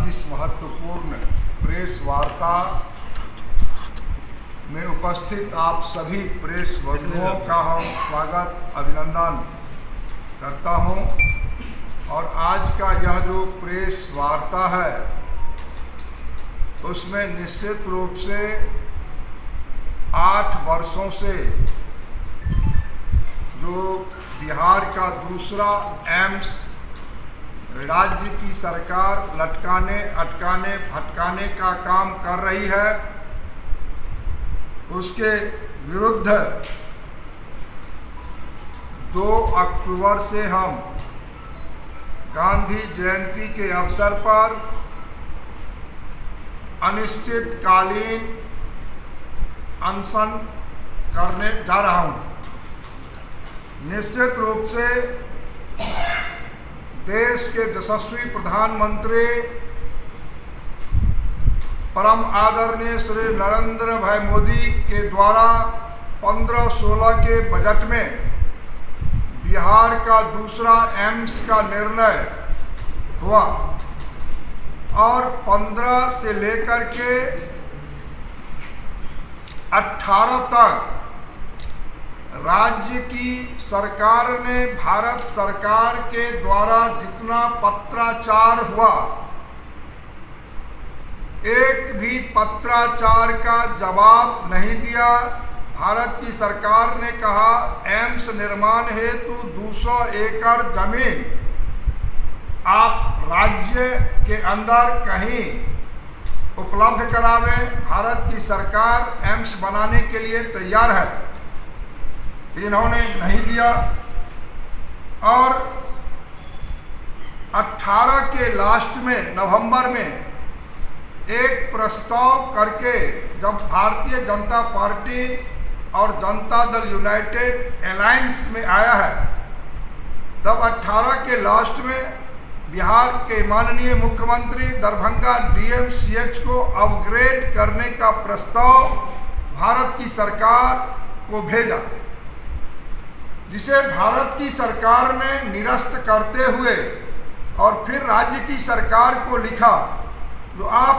की इस महत्वपूर्ण प्रेस वार्ता में उपस्थित आप सभी प्रेस बंधुओं का हम स्वागत अभिनंदन करता हूं। और आज का यह जो प्रेस वार्ता है उसमें निश्चित रूप से 8 वर्षों से जो बिहार का दूसरा एम्स राज्य की सरकार लटकाने अटकाने भटकाने का काम कर रही है, उसके विरुद्ध 2 अक्टूबर से हम गांधी जयंती के अवसर पर अनिश्चितकालीन अनशन करने जा रहा हूं। निश्चित रूप से देश के यशस्वी प्रधानमंत्री परम आदरणीय श्री नरेंद्र भाई मोदी के द्वारा 15-16 के बजट में बिहार का दूसरा एम्स का निर्णय हुआ और 15 से लेकर के 18 तक राज्य की सरकार ने भारत सरकार के द्वारा जितना पत्राचार हुआ, एक भी पत्राचार का जवाब नहीं दिया। भारत की सरकार ने कहा एम्स निर्माण हेतु 200 एकड़ जमीन आप राज्य के अंदर कहीं उपलब्ध करावें। भारत की सरकार एम्स बनाने के लिए तैयार है, इन्होंने नहीं दिया। और 18 के लास्ट में नवंबर में एक प्रस्ताव करके जब भारतीय जनता पार्टी और जनता दल यूनाइटेड अलायंस में आया है, तब 18 के लास्ट में बिहार के माननीय मुख्यमंत्री दरभंगा डीएमसीएच को अपग्रेड करने का प्रस्ताव भारत की सरकार को भेजा, जिसे भारत की सरकार ने निरस्त करते हुए और फिर राज्य की सरकार को लिखा जो आप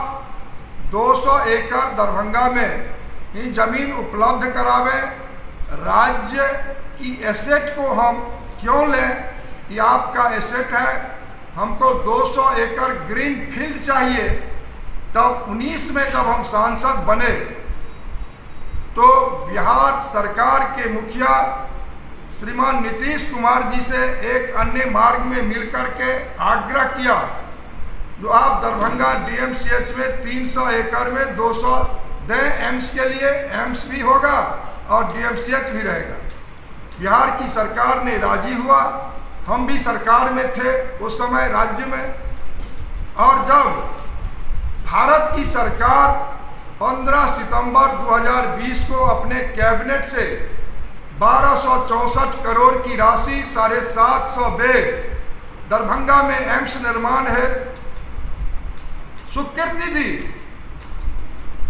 200 एकड़ दरभंगा में ही जमीन उपलब्ध करावें। राज्य की एसेट को हम क्यों लें, ये आपका एसेट है, हमको 200 एकड़ ग्रीन फील्ड चाहिए। तब 19 में जब हम सांसद बने तो बिहार सरकार के मुखिया श्रीमान नीतीश कुमार जी से एक अन्य मार्ग में मिलकर के आग्रह किया जो आप दरभंगा डीएमसीएच में 300 एकड़ में 200 दें एम्स के लिए, एम्स भी होगा और डीएमसीएच भी रहेगा। बिहार की सरकार ने राजी हुआ, हम भी सरकार में थे उस समय राज्य में। और जब भारत की सरकार 15 सितंबर 2020 को अपने कैबिनेट से 1264 करोड़ की राशि 750 बेड दरभंगा में एम्स निर्माण है स्वीकृति दी,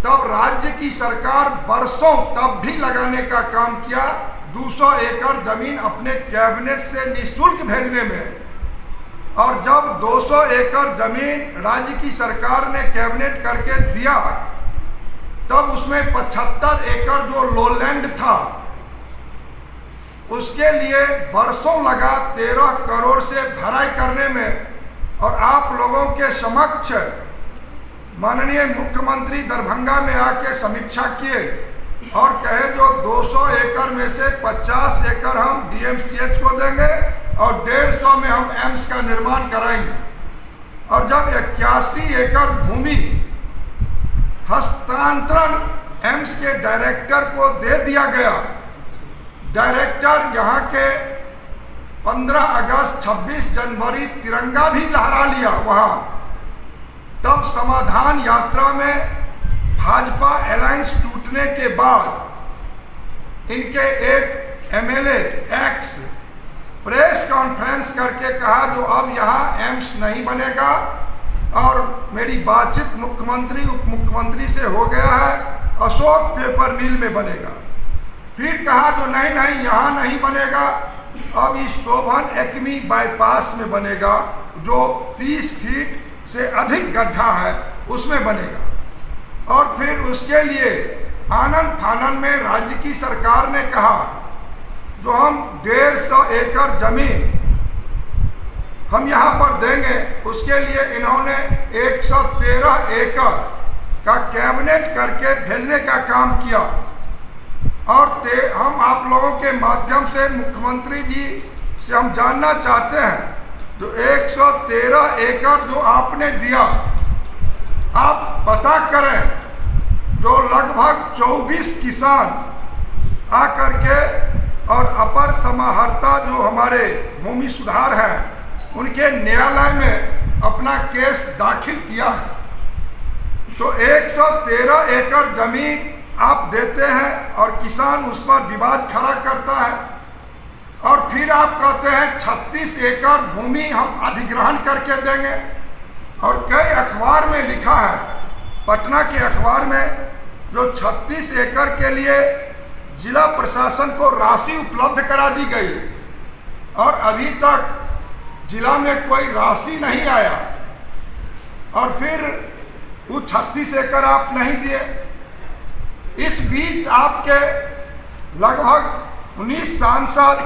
तब राज्य की सरकार बरसों तब भी लगाने का काम किया 200 एकड़ जमीन अपने कैबिनेट से निःशुल्क भेजने में। और जब 200 एकड़ जमीन राज्य की सरकार ने कैबिनेट करके दिया, तब उसमें 75 एकड़ जो लोलैंड था उसके लिए बरसों लगा 13 करोड़ से भराई करने में। और आप लोगों के समक्ष माननीय मुख्यमंत्री दरभंगा में आके समीक्षा किए और कहे जो 200 एकड़ में से 50 एकड़ हम डीएमसीएच को देंगे और 150 में हम एम्स का निर्माण कराएंगे। और जब 81 एकड़ भूमि हस्तांतरण एम्स के डायरेक्टर को दे दिया गया, डायरेक्टर यहाँ के 15 अगस्त 26 जनवरी तिरंगा भी लहरा लिया वहाँ। तब समाधान यात्रा में भाजपा अलायंस टूटने के बाद इनके एक एमएलए एक्स प्रेस कॉन्फ्रेंस करके कहा जो अब यहाँ एम्स नहीं बनेगा और मेरी बातचीत मुख्यमंत्री उप मुख्यमंत्री से हो गया है, अशोक पेपर मिल में बनेगा। फिर कहा जो नहीं नहीं यहाँ नहीं बनेगा, अब इस शोभन एक्मी बाईपास में बनेगा जो 30 फीट से अधिक गड्ढा है उसमें बनेगा। और फिर उसके लिए आनन फानन में राज्य की सरकार ने कहा जो हम 150 एकड़ जमीन हम यहाँ पर देंगे, उसके लिए इन्होंने 113 एकड़ का कैबिनेट करके भेजने का काम किया। और हम आप लोगों के माध्यम से मुख्यमंत्री जी से हम जानना चाहते हैं, जो 113 एकड़ जो आपने दिया, आप पता करें, जो लगभग 24 किसान आकर के और अपर समाहर्ता जो हमारे भूमि सुधार हैं उनके न्यायालय में अपना केस दाखिल किया है। तो 113 एकड़ जमीन आप देते हैं और किसान उस पर विवाद खड़ा करता है, और फिर आप कहते हैं 36 एकड़ भूमि हम अधिग्रहण करके देंगे। और कई अखबार में लिखा है, पटना के अखबार में, जो 36 एकड़ के लिए जिला प्रशासन को राशि उपलब्ध करा दी गई और अभी तक जिला में कोई राशि नहीं आया, और फिर वो 36 एकड़ आप नहीं दिए। इस बीच आपके लगभग 19 सांसद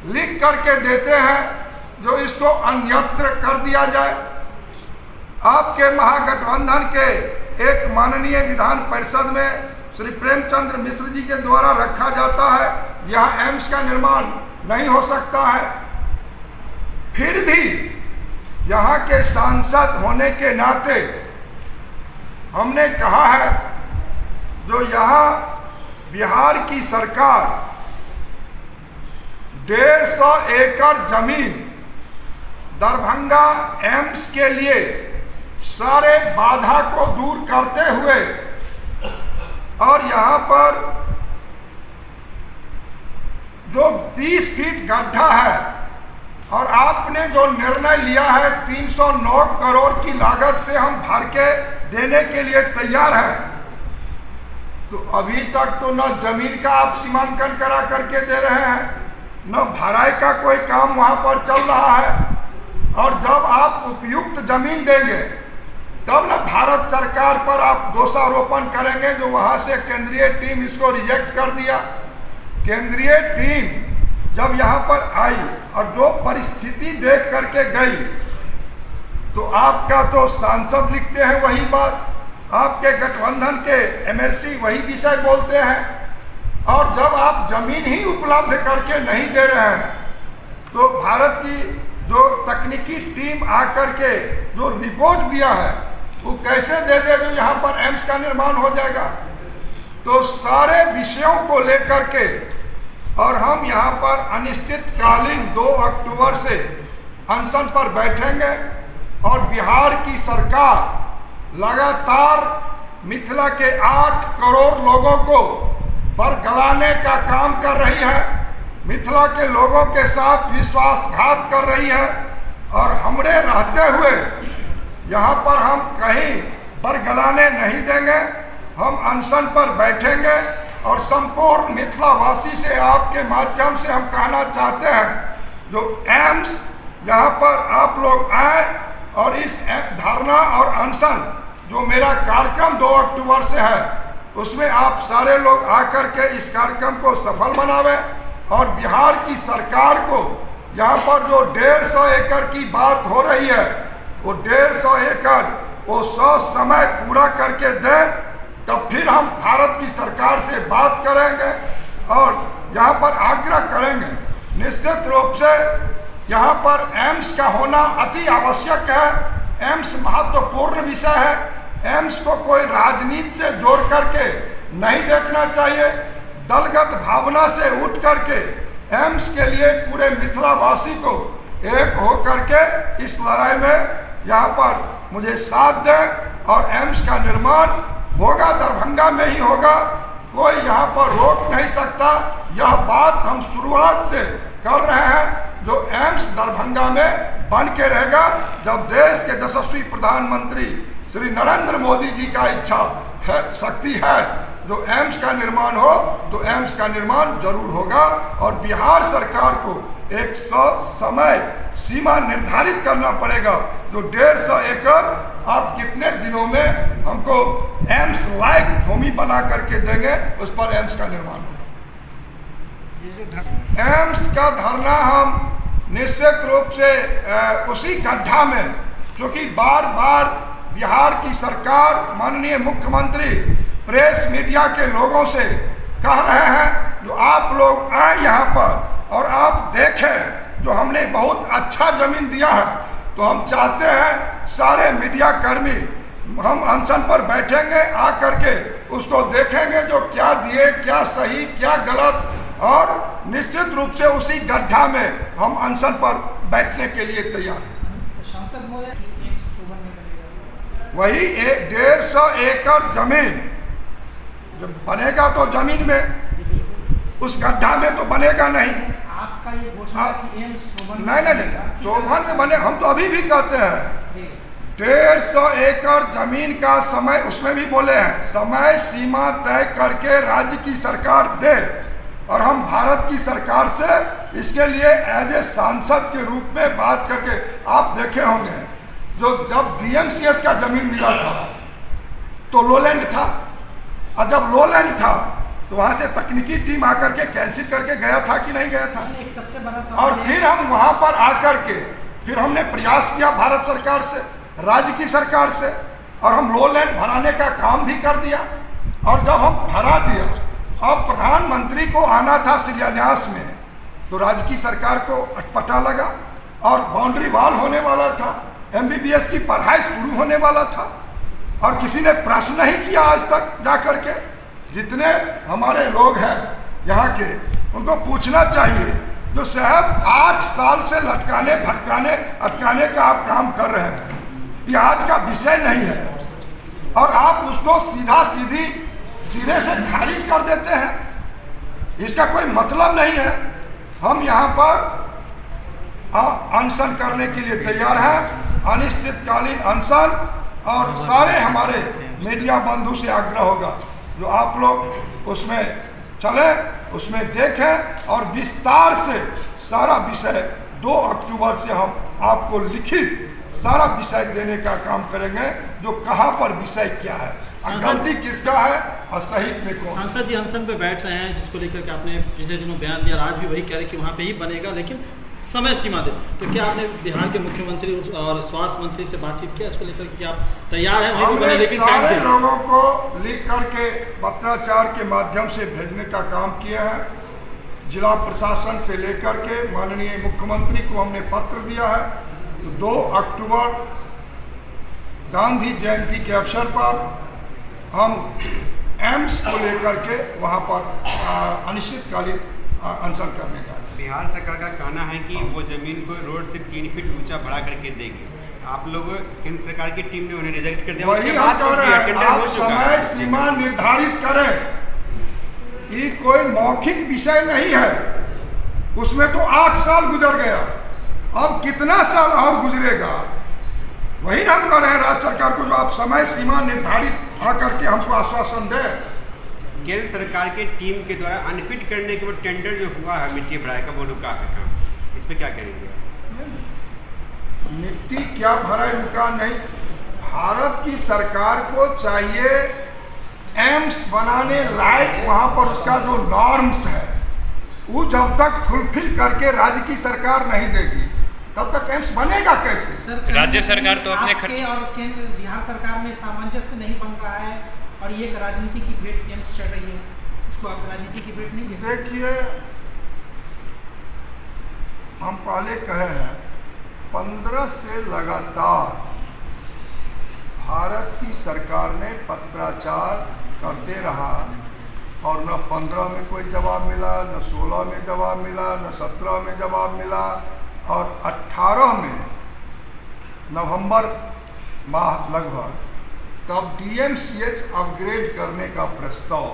लिख करके देते हैं जो इसको अन्यत्र कर दिया जाए। आपके महागठबंधन के एक माननीय विधान परिषद में श्री प्रेमचंद्र मिश्र जी के द्वारा रखा जाता है, यहाँ एम्स का निर्माण नहीं हो सकता है। फिर भी यहाँ के सांसद होने के नाते हमने कहा है, जो यहाँ बिहार की सरकार 150 एकड़ जमीन दरभंगा एम्स के लिए सारे बाधा को दूर करते हुए और यहाँ पर जो 30 फीट गड्ढा है, और आपने जो निर्णय लिया है 309 करोड़ की लागत से हम भर के देने के लिए तैयार हैं, तो अभी तक तो न जमीन का आप सीमांकन करा करके दे रहे हैं, न भराई का कोई काम वहाँ पर चल रहा है। और जब आप उपयुक्त जमीन देंगे तब न भारत सरकार पर आप दोषारोपण करेंगे जो वहाँ से केंद्रीय टीम इसको रिजेक्ट कर दिया। केंद्रीय टीम जब यहाँ पर आई और जो परिस्थिति देख करके गई, तो आपका तो सांसद लिखते हैं वही बात, आपके गठबंधन के एमएलसी वही विषय बोलते हैं, और जब आप जमीन ही उपलब्ध करके नहीं दे रहे हैं, तो भारत की जो तकनीकी टीम आकर के जो रिपोर्ट दिया है वो कैसे दे दे जो यहाँ पर एम्स का निर्माण हो जाएगा। तो सारे विषयों को लेकर के और हम यहाँ पर अनिश्चितकालीन 2 अक्टूबर से अनशन पर बैठेंगे, और बिहार की सरकार लगातार मिथिला के 8 करोड़ लोगों को बरगलाने का काम कर रही है, मिथिला के लोगों के साथ विश्वासघात कर रही है, और हमरे रहते हुए यहाँ पर हम कहीं बरगलाने नहीं देंगे। हम अनशन पर बैठेंगे और संपूर्ण मिथिलावासी से आपके माध्यम से हम कहना चाहते हैं, जो एम्स यहाँ पर आप लोग आए और इस धरना और अनशन जो मेरा कार्यक्रम 2 अक्टूबर से है उसमें आप सारे लोग आकर के इस कार्यक्रम को सफल बनावे, और बिहार की सरकार को यहाँ पर जो 150 एकड़ की बात हो रही है वो 150 एकड़ वो 100 समय पूरा करके दें, तब फिर हम भारत की सरकार से बात करेंगे और यहाँ पर आग्रह करेंगे। निश्चित रूप से यहाँ पर एम्स का होना अति आवश्यक है। एम्स महत्वपूर्ण विषय है। एम्स को कोई राजनीति से जोड़ करके नहीं देखना चाहिए। दलगत भावना से उठ करके एम्स के लिए पूरे मिथिलावासी को एक हो करके इस लड़ाई में यहाँ पर मुझे साथ दें, और एम्स का निर्माण होगा, दरभंगा में ही होगा, कोई यहाँ पर रोक नहीं सकता। यह बात हम शुरुआत से कर रहे हैं, जो एम्स दरभंगा में बन के रहेगा। जब देश के यशस्वी प्रधानमंत्री श्री नरेंद्र मोदी जी का इच्छा है, शक्ति है, जो एम्स का निर्माण हो तो एम्स का निर्माण जरूर होगा, और बिहार सरकार को एक समय सीमा निर्धारित करना पड़ेगा। जो 150 एकड़ आप कितने दिनों में हमको एम्स लायक भूमि बना करके देंगे, उस पर एम्स का निर्माण होगा। एम्स का धरना हम निश्चित रूप से उसी गड्ढा में, क्योंकि बार बार बिहार की सरकार, माननीय मुख्यमंत्री प्रेस मीडिया के लोगों से कह रहे हैं जो आप लोग आए यहाँ पर और आप देखें जो हमने बहुत अच्छा जमीन दिया है, तो हम चाहते हैं सारे मीडिया कर्मी हम अनशन पर बैठेंगे, आकर के उसको देखेंगे जो क्या दिए, क्या सही, क्या गलत, और निश्चित रूप से उसी गड्ढा में हम अनशन पर बैठने के लिए तैयार हैं। वही 150 एकड़ जमीन जब बनेगा तो जमीन में, उस गड्ढा में तो बनेगा नहीं। आपका ये घोषणा कि एम्स शोभन नहीं, शोभन में बने, हम तो अभी भी कहते हैं 150 एकड़ जमीन का समय, उसमें भी बोले हैं समय सीमा तय करके राज्य की सरकार दे, और हम भारत की सरकार से इसके लिए एज ए सांसद के रूप में बात करके, आप देखे होंगे जो जब डीएमसीएच का जमीन मिला था तो लोलैंड था, और जब लोलैंड था तो वहां से तकनीकी टीम आकर के कैंसिल करके गया था कि नहीं गया था। एक सबसे बड़ा और फिर हम वहां पर आकर के फिर हमने प्रयास किया भारत सरकार से, राज्य की सरकार से, और हम लोलैंड भराने का काम भी कर दिया। और जब हम भरा दिया, अब प्रधानमंत्री को आना था शिलान्यास में, तो राज्य की सरकार को अटपटा लगा और बाउंड्री वॉल होने वाला था, एमबीबीएस की पढ़ाई शुरू होने वाला था, और किसी ने प्रश्न नहीं किया आज तक जाकर के। जितने हमारे लोग हैं यहाँ के, उनको पूछना चाहिए जो साहब 8 साल से लटकाने भटकाने अटकाने का आप काम कर रहे हैं, ये आज का विषय नहीं है, और आप उसको सीधा सीधी सिरे से खारिज कर देते हैं, इसका कोई मतलब नहीं है। हम यहाँ पर अनशन करने के लिए तैयार हैं, अनिश्चितकालीन अनशन, और सारे हमारे मीडिया बंधु से आग्रह होगा जो आप लोग उसमें चले, उसमें देखें, और विस्तार से सारा विषय 2 अक्टूबर से हम आपको लिखित सारा विषय देने का काम करेंगे, जो कहाँ पर विषय क्या है, गलती किसका है और सही में कौन। सांसद जी अनशन पे बैठ रहे हैं, जिसको लेकर के आपने पिछले दिनों बयान दिया, आज भी वही कह रहे कि वहाँ पे ही बनेगा, लेकिन समय सीमा दे। तो क्या आपने बिहार के मुख्यमंत्री और स्वास्थ्य मंत्री से बातचीत किया इसको लेकर कि आप तैयार हैं वहीं बने, लेकिन सारे लोगों को लिख करके पत्राचार के माध्यम से भेजने का काम किया है। जिला प्रशासन से लेकर के माननीय मुख्यमंत्री को हमने पत्र दिया है। 2 अक्टूबर गांधी जयंती के अवसर पर हम एम्स को लेकर के वहाँ पर अनिश्चितकालीन अनशन करने का। बिहार सरकार का कहना है कि वो जमीन को रोड से 3 फीट ऊंचा बढ़ा करके देगी। आप लोग केंद्र सरकार की टीम ने उन्हें रिजेक्ट कर दिया। वही हम कह रहे हैं, आप समय सीमा निर्धारित करें, ये कोई मौखिक विषय नहीं है। उसमें तो 8 साल गुजर गया, अब कितना साल और गुजरेगा। वही हम कह रहे हैं राज्य सरकार को, जो आप समय सीमा निर्धारित आकर के हमको आश्वासन दें। केंद्र सरकार के टीम के द्वारा अनफिट करने के वो टेंडर जो हुआ है मिट्टी भराई का, वो रुका है काम, इस पे क्या करेंगे? मिट्टी क्या भराई रुका नहीं, भारत की सरकार को चाहिए एम्स बनाने लायक वहां पर उसका जो नॉर्म्स है वो जब तक फुलफिल करके राज्य की सरकार नहीं देगी तब तक एम्स बनेगा कैसे? राज्य सरकार तो अपने खर्चे और केंद्र बिहार सरकार में सामंजस्य नहीं बन रहा है, और ये एक राजनीति की भेंट एम्स चल रही है, इसको आप राजनीति की भेंट नहीं कहते? देखिए, हम पहले कहे हैं 15 से लगातार भारत की सरकार ने पत्राचार करते रहा, और न 15 में कोई जवाब मिला, न 16 में जवाब मिला, न 17 में जवाब मिला, और 18 में नवंबर माह लगभग तब डीएमसीएच अपग्रेड करने का प्रस्ताव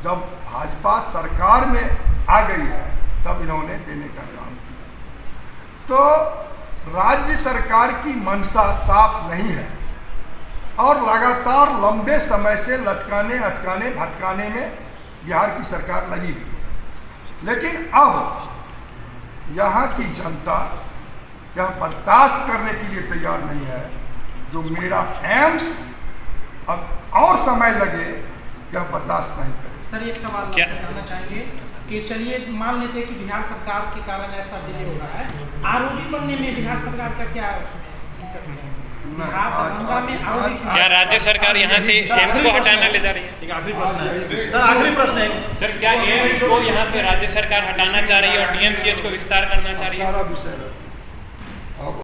जब भाजपा सरकार में आ गई है तब इन्होंने देने का काम किया। तो राज्य सरकार की मंशा साफ नहीं है, और लगातार लंबे समय से लटकाने अटकाने भटकाने में बिहार की सरकार लगी हुई है। लेकिन अब यहाँ की जनता यह बर्दाश्त करने के लिए तैयार नहीं है। जो मेरा एम्स अब और समय लगे यह बर्दाश्त नहीं करे। सर एक सवाल आपसे करना चाहेंगे कि चलिए मान लेते हैं कि बिहार सरकार के कारण ऐसा डिले हो रहा है, आरओबी बनने में बिहार सरकार का क्या क्या राज्य सरकार यहाँ से एम्स को हटाना ले जा रही है? एक आखिरी प्रश्न है सर, आखिरी प्रश्न है सर, क्या एम्स को यहाँ से राज्य सरकार हटाना चाह रही है और डीएमसीएच को विस्तार करना चाह रही है? सारा विषय